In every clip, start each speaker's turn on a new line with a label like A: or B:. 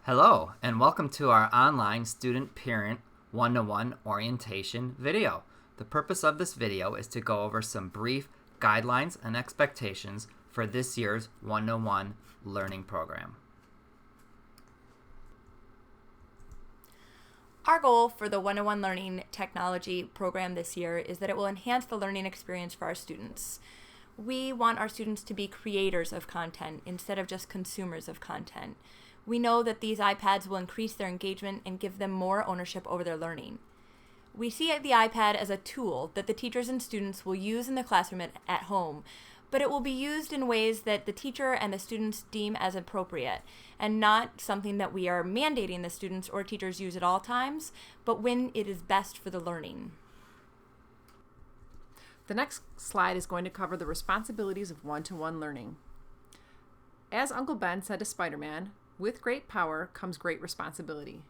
A: Hello, and welcome to our online student-parent one-to-one orientation video. The purpose of this video is to go over some brief guidelines and expectations for this year's one-to-one learning program.
B: Our goal for the one-to-one learning technology program this year is that it will enhance the learning experience for our students. We want our students to be creators of content instead of just consumers of content. We know that these iPads will increase their engagement and give them more ownership over their learning. We see the iPad as a tool that the teachers and students will use in the classroom at home, but it will be used in ways that the teacher and the students deem as appropriate, and not something that we are mandating the students or teachers use at all times, but when it is best for the learning.
C: The next slide is going to cover the responsibilities of one-to-one learning. As Uncle Ben said to Spider-Man, with great power comes great responsibility.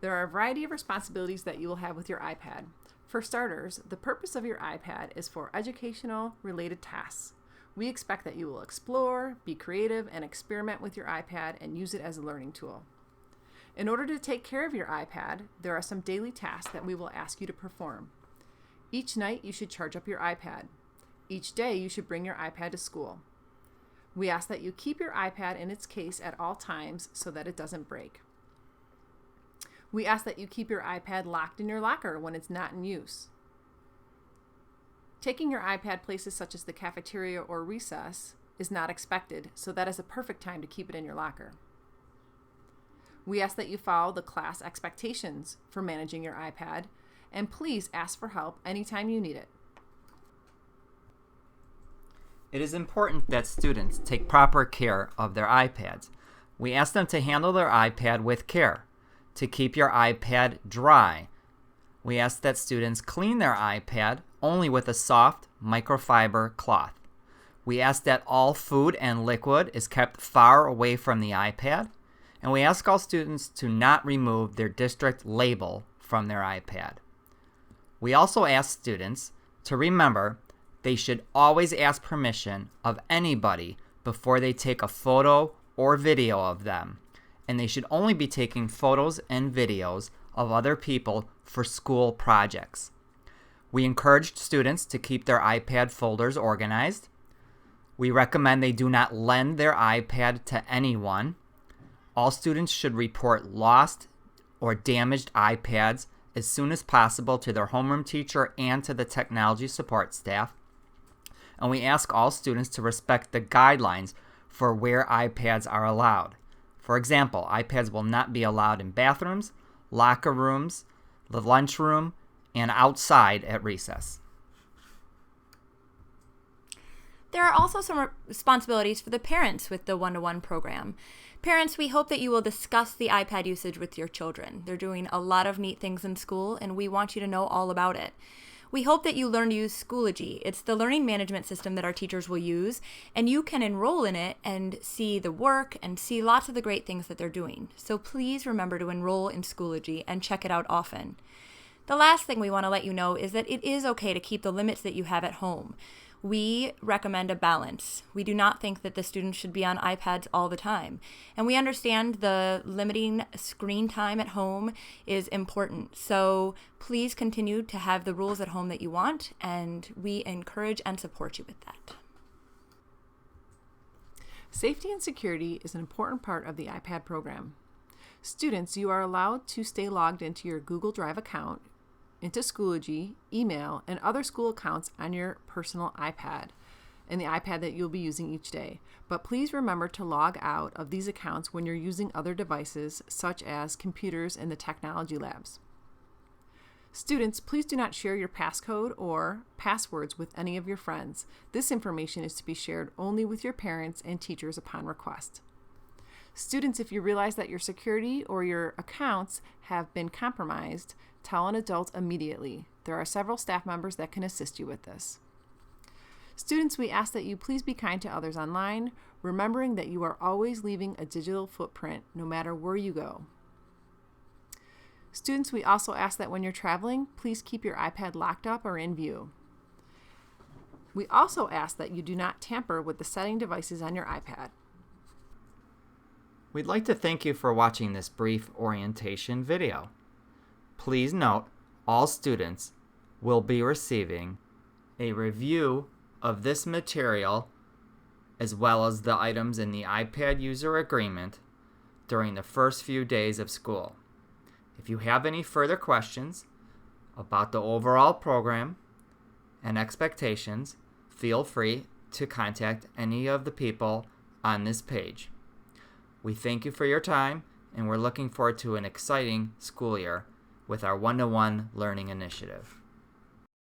C: There are a variety of responsibilities that you will have with your iPad. For starters, the purpose of your iPad is for educational related tasks. We expect that you will explore, be creative, and experiment with your iPad and use it as a learning tool. In order to take care of your iPad, there are some daily tasks that we will ask you to perform. Each night, you should charge up your iPad. Each day, you should bring your iPad to school. We ask that you keep your iPad in its case at all times so that it doesn't break. We ask that you keep your iPad locked in your locker when it's not in use. Taking your iPad places such as the cafeteria or recess is not expected, so that is a perfect time to keep it in your locker. We ask that you follow the class expectations for managing your iPad, and please ask for help anytime you need it.
A: It is important that students take proper care of their iPads. We ask them to handle their iPad with care, to keep your iPad dry. We ask that students clean their iPad only with a soft microfiber cloth. We ask that all food and liquid is kept far away from the iPad, and we ask all students to not remove their district label from their iPad. We also ask students to remember they should always ask permission of anybody before they take a photo or video of them, and they should only be taking photos and videos of other people for school projects. We encourage students to keep their iPad folders organized. We recommend they do not lend their iPad to anyone. All students should report lost or damaged iPads as soon as possible to their homeroom teacher and to the technology support staff. And we ask all students to respect the guidelines for where iPads are allowed. For example, iPads will not be allowed in bathrooms, locker rooms, the lunchroom, and outside at recess.
B: There are also some responsibilities for the parents with the one-to-one program. Parents, we hope that you will discuss the iPad usage with your children. They're doing a lot of neat things in school, and we want you to know all about it. We hope that you learn to use Schoology. It's the learning management system that our teachers will use, and you can enroll in it and see the work and see lots of the great things that they're doing. So please remember to enroll in Schoology and check it out often. The last thing we want to let you know is that it is okay to keep the limits that you have at home. We recommend a balance. We do not think that the students should be on iPads all the time. And we understand the limiting screen time at home is important. So please continue to have the rules at home that you want, and we encourage and support you with that.
C: Safety and security is an important part of the iPad program. Students, you are allowed to stay logged into your Google Drive account, into Schoology, email, and other school accounts on your personal iPad and the iPad that you'll be using each day. But please remember to log out of these accounts when you're using other devices, such as computers in the technology labs. Students, please do not share your passcode or passwords with any of your friends. This information is to be shared only with your parents and teachers upon request. Students, if you realize that your security or your accounts have been compromised, tell an adult immediately. There are several staff members that can assist you with this. Students, we ask that you please be kind to others online, remembering that you are always leaving a digital footprint no matter where you go. Students, we also ask that when you're traveling, please keep your iPad locked up or in view. We also ask that you do not tamper with the setting devices on your iPad.
A: We'd like to thank you for watching this brief orientation video. Please note, all students will be receiving a review of this material as well as the items in the iPad user agreement during the first few days of school. If you have any further questions about the overall program and expectations, feel free to contact any of the people on this page. We thank you for your time, and we're looking forward to an exciting school year with our one-to-one learning initiative.